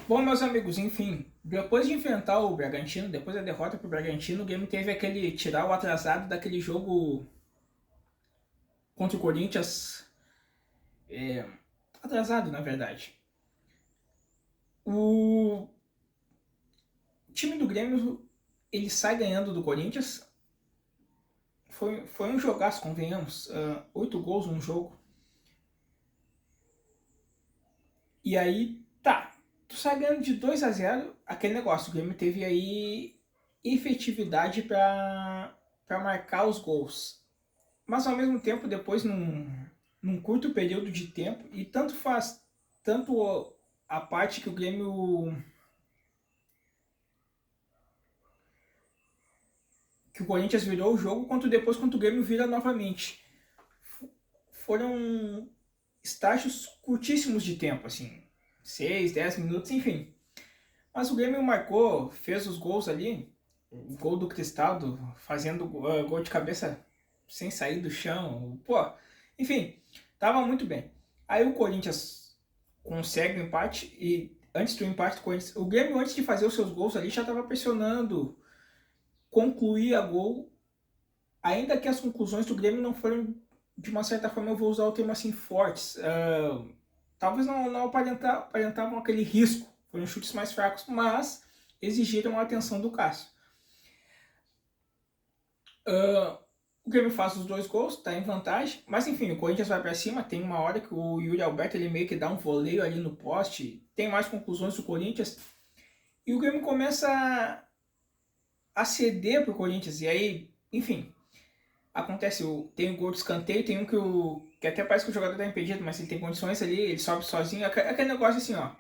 Bom, meus amigos, enfim, depois de enfrentar o Bragantino, depois da derrota pro Bragantino, o Grêmio teve aquele tirar o atrasado daquele jogo contra o Corinthians, atrasado na verdade. O time do Grêmio, ele sai ganhando do Corinthians, foi um jogaço, convenhamos, 8 gols num jogo. E aí, tá, tu sai ganhando de 2-0, aquele negócio, o Grêmio teve aí efetividade para marcar os gols. Mas ao mesmo tempo, depois, num curto período de tempo, e tanto faz tanto a parte que o Grêmio, que o Corinthians virou o jogo, quanto depois quanto o Grêmio vira novamente. Foram estágios curtíssimos de tempo, assim, 6, 10 minutos, enfim. Mas o Grêmio marcou, fez os gols ali, o gol do Cristaldo, fazendo gol de cabeça sem sair do chão, pô, enfim, tava muito bem. Aí o Corinthians consegue o empate e antes do empate o Grêmio antes de fazer os seus gols ali já estava pressionando concluir a gol, ainda que as conclusões do Grêmio não foram, de uma certa forma, eu vou usar o termo assim, fortes. Talvez não aparentavam aquele risco, foram chutes mais fracos, mas exigiram a atenção do Cássio. O Grêmio faz os 2 gols, tá em vantagem, mas enfim, o Corinthians vai para cima, tem uma hora que o Yuri Alberto ele meio que dá um voleio ali no poste, tem mais conclusões do Corinthians, e o Grêmio começa a ceder pro Corinthians, e aí, enfim, acontece, tem o gol de escanteio, tem um que até parece que o jogador tá impedido, mas ele tem condições ali, ele sobe sozinho, aquele negócio assim, ó,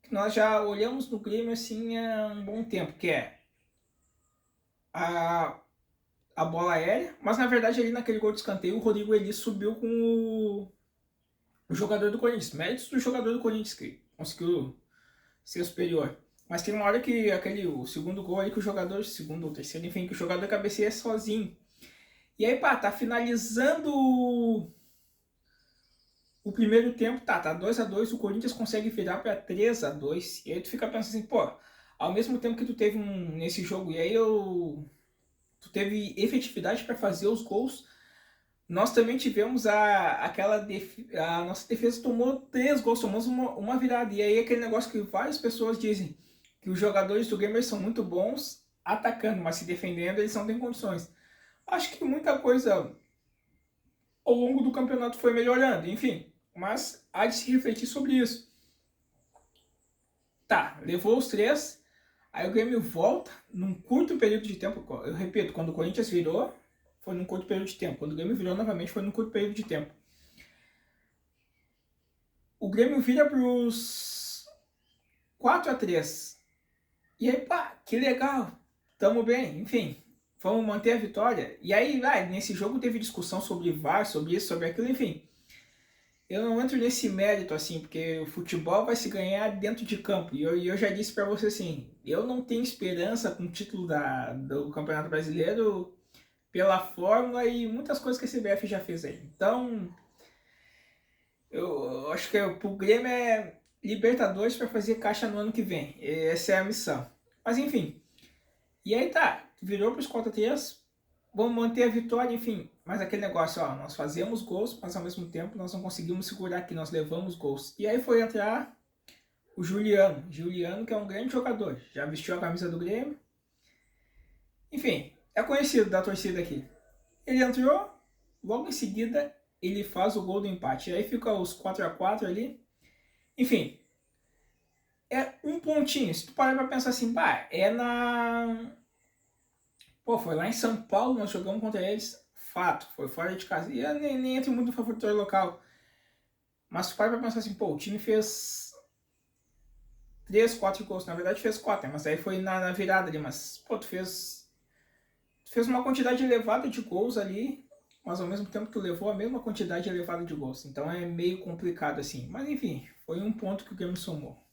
que nós já olhamos no Grêmio assim há um bom tempo, que é a a bola aérea, mas na verdade ali naquele gol de escanteio o Rodrigo Eli subiu com o jogador do Corinthians, méritos do jogador do Corinthians que conseguiu ser superior. Mas tem uma hora que o segundo gol aí que o jogador, segundo ou terceiro, enfim, que o jogador cabeceia sozinho. E aí, pá, tá finalizando o primeiro tempo, tá 2-2, o Corinthians consegue virar pra 3-2. E aí tu fica pensando assim, pô, ao mesmo tempo que tu teve nesse jogo, e aí tu teve efetividade para fazer os gols. Nós também tivemos a nossa defesa tomou 3 gols, tomamos uma virada. E aí aquele negócio que várias pessoas dizem que os jogadores do Gamer são muito bons atacando, mas se defendendo eles não têm condições. Acho que muita coisa ao longo do campeonato foi melhorando, enfim. Mas há de se refletir sobre isso. Tá, levou os 3, aí o Grêmio volta num curto período de tempo. Eu repito, quando o Corinthians virou, foi num curto período de tempo. Quando o Grêmio virou novamente, foi num curto período de tempo. O Grêmio vira pros 4-3. E aí, pá, que legal. Tamo bem, enfim. Vamos manter a vitória. E aí, nesse jogo teve discussão sobre VAR, sobre isso, sobre aquilo, enfim. Eu não entro nesse mérito, assim, porque o futebol vai se ganhar dentro de campo. E eu já disse pra você, assim, eu não tenho esperança com o título do Campeonato Brasileiro pela fórmula e muitas coisas que a CBF já fez aí. Então, eu acho que pro Grêmio é Libertadores para fazer caixa no ano que vem. Essa é a missão. Mas enfim. E aí tá, virou para os 4-3. Vamos manter a vitória, enfim. Mas aquele negócio, ó, nós fazemos gols, mas ao mesmo tempo nós não conseguimos segurar aqui, nós levamos gols. E aí foi entrar o Juliano. Juliano, que é um grande jogador. Já vestiu a camisa do Grêmio. Enfim, é conhecido da torcida aqui. Ele entrou, logo em seguida ele faz o gol do empate. E aí fica os 4-4 ali. Enfim, é um pontinho. Se tu parar pra pensar assim, bah, é na. Pô, foi lá em São Paulo, nós jogamos contra eles. Fato, foi fora de casa. E eu nem entro muito no favorito local. Mas tu para pra pensar assim, pô, o time fez 3, 4 gols. Na verdade fez 4, né? Mas aí foi na virada ali. Mas, pô, tu fez uma quantidade elevada de gols ali. Mas ao mesmo tempo tu levou a mesma quantidade elevada de gols. Então é meio complicado assim. Mas enfim, foi um ponto que o Grêmio somou.